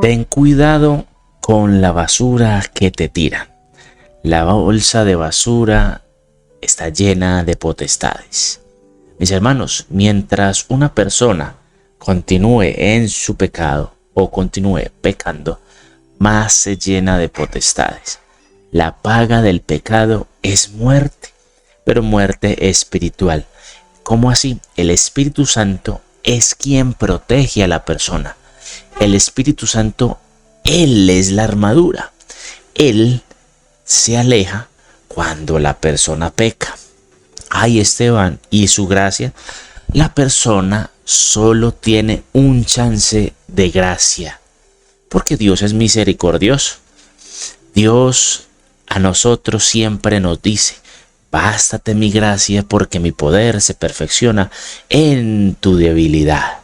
Ten cuidado con la basura que te tiran. La bolsa de basura está llena de potestades. Mis hermanos, mientras una persona continúe en su pecado o continúe pecando, más se llena de potestades. La paga del pecado es muerte, pero muerte espiritual. ¿Cómo así? El Espíritu Santo es quien protege a la persona. El Espíritu Santo, Él es la armadura. Él se aleja cuando la persona peca. Ay, Esteban, y su gracia, la persona solo tiene un chance de gracia, porque Dios es misericordioso. Dios a nosotros siempre nos dice: bástate mi gracia, porque mi poder se perfecciona en tu debilidad.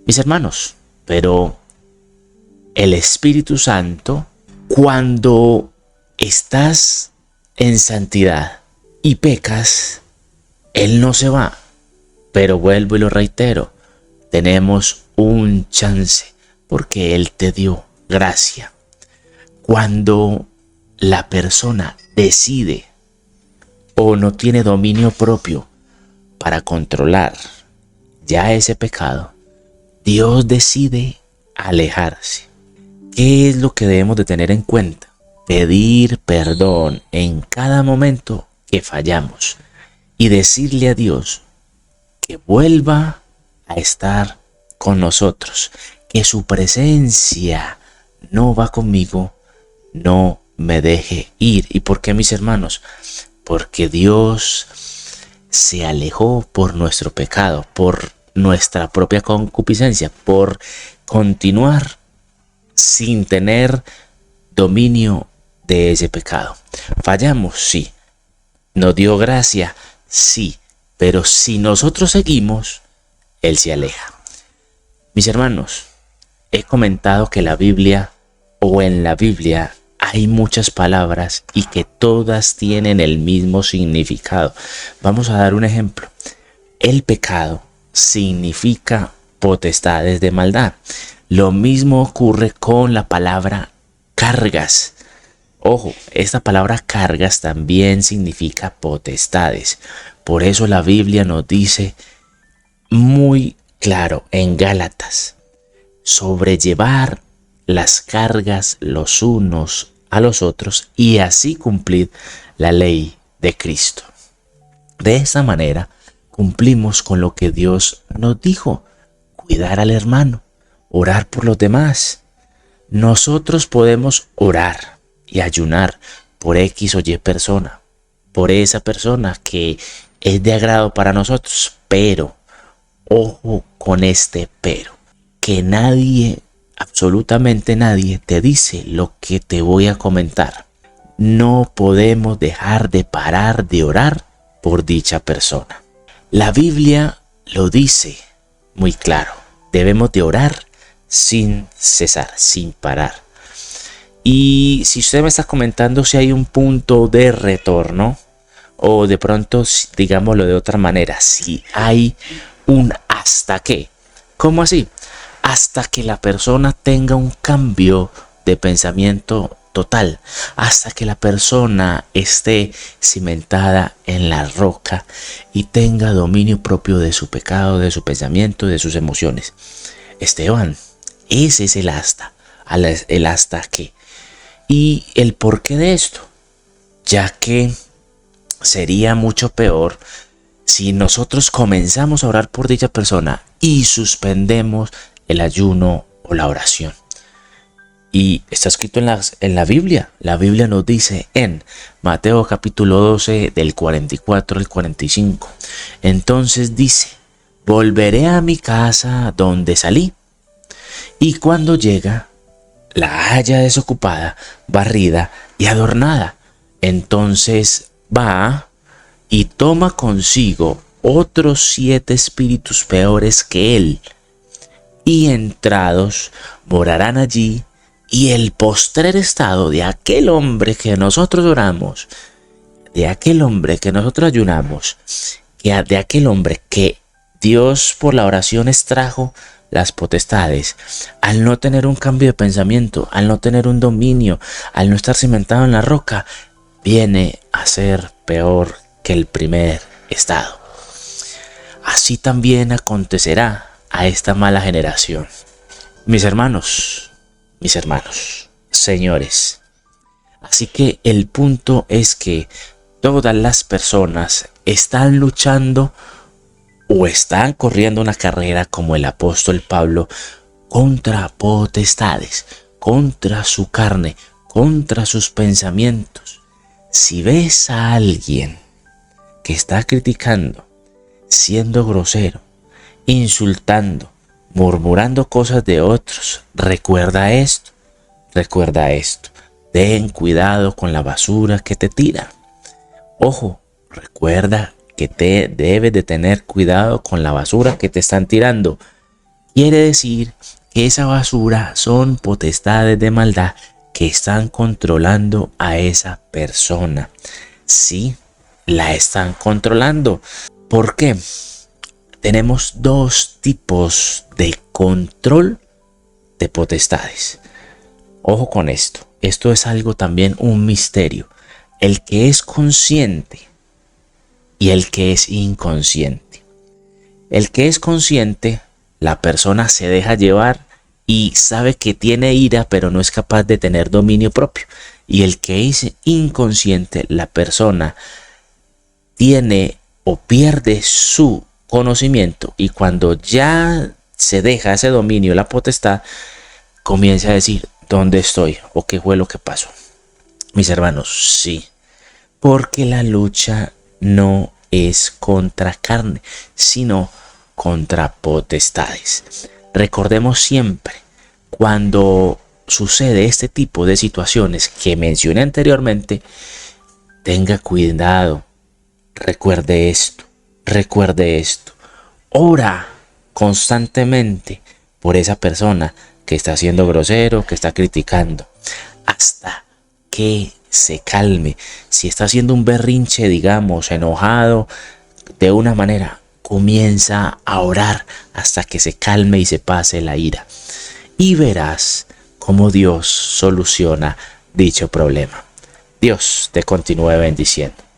Mis hermanos, pero el Espíritu Santo, cuando estás en santidad y pecas, Él no se va. Pero vuelvo y lo reitero, tenemos un chance porque Él te dio gracia. Cuando la persona decide o no tiene dominio propio para controlar ya ese pecado, Dios decide alejarse. ¿Qué es lo que debemos de tener en cuenta? Pedir perdón en cada momento que fallamos y decirle a Dios que vuelva a estar con nosotros, que su presencia no va conmigo, no me deje ir. ¿Y por qué, mis hermanos? Porque Dios se alejó por nuestro pecado, por nuestra propia concupiscencia, por continuar sin tener dominio de ese pecado. Fallamos, sí. Nos dio gracia, sí. Pero si nosotros seguimos, Él se aleja. Mis hermanos, he comentado que la Biblia o en la Biblia hay muchas palabras y que todas tienen el mismo significado. Vamos a dar un ejemplo. El pecado significa potestades de maldad. Lo mismo ocurre con la palabra cargas. Ojo, esta palabra cargas también significa potestades. Por eso la Biblia nos dice muy claro en Gálatas: sobrellevar las cargas los unos a los otros y así cumplir la ley de Cristo. De esta manera cumplimos con lo que Dios nos dijo: cuidar al hermano, orar por los demás. Nosotros podemos orar y ayunar por X o Y persona, por esa persona que es de agrado para nosotros, pero ojo con este pero, que nadie, absolutamente nadie, te dice lo que te voy a comentar. No podemos dejar de parar de orar por dicha persona. La Biblia lo dice muy claro: debemos de orar sin cesar, sin parar. Y si usted me está comentando si hay un punto de retorno, o de pronto, digámoslo de otra manera, si hay un hasta qué. ¿Cómo así? Hasta que la persona tenga un cambio de pensamiento total, hasta que la persona esté cimentada en la roca y tenga dominio propio de su pecado, de su pensamiento, de sus emociones. Esteban, ese es el hasta qué. Y el porqué de esto, ya que sería mucho peor si nosotros comenzamos a orar por dicha persona y suspendemos el ayuno o la oración. Y está escrito en la Biblia. La Biblia nos dice en Mateo capítulo 12 del 44 al 45. Entonces dice: volveré a mi casa donde salí, y cuando llega la haya desocupada, barrida y adornada. Entonces va y toma consigo otros 7 espíritus peores que él, y entrados morarán allí, y el postrer estado de aquel hombre que nosotros oramos, de aquel hombre que nosotros ayunamos, de aquel hombre que Dios por la oración extrajo las potestades, al no tener un cambio de pensamiento, al no tener un dominio, al no estar cimentado en la roca, viene a ser peor que el primer estado. Así también acontecerá a esta mala generación. Mis hermanos, señores. Así que el punto es que todas las personas están luchando o están corriendo una carrera como el apóstol Pablo contra potestades, contra su carne, contra sus pensamientos. Si ves a alguien que está criticando, siendo grosero, insultando, murmurando cosas de otros, recuerda esto. Ten cuidado con la basura que te tiran. Ojo, recuerda que te debes de tener cuidado con la basura que te están tirando. Quiere decir que esa basura son potestades de maldad que están controlando a esa persona. Sí, la están controlando. ¿Por qué? Tenemos dos tipos de control de potestades. Ojo con esto. Esto es algo también un misterio. El que es consciente y el que es inconsciente. El que es consciente, la persona se deja llevar y sabe que tiene ira, pero no es capaz de tener dominio propio. Y el que es inconsciente, la persona tiene o pierde su conocimiento y cuando ya se deja ese dominio, la potestad, comienza a decir, ¿dónde estoy? ¿O qué fue lo que pasó? Mis hermanos, sí, porque la lucha no es contra carne, sino contra potestades. Recordemos siempre, cuando sucede este tipo de situaciones que mencioné anteriormente, tenga cuidado, recuerde esto. Ora constantemente por esa persona que está siendo grosero, que está criticando, hasta que se calme. Si está haciendo un berrinche, digamos, enojado, de una manera, comienza a orar hasta que se calme y se pase la ira. Y verás cómo Dios soluciona dicho problema. Dios te continúe bendiciendo.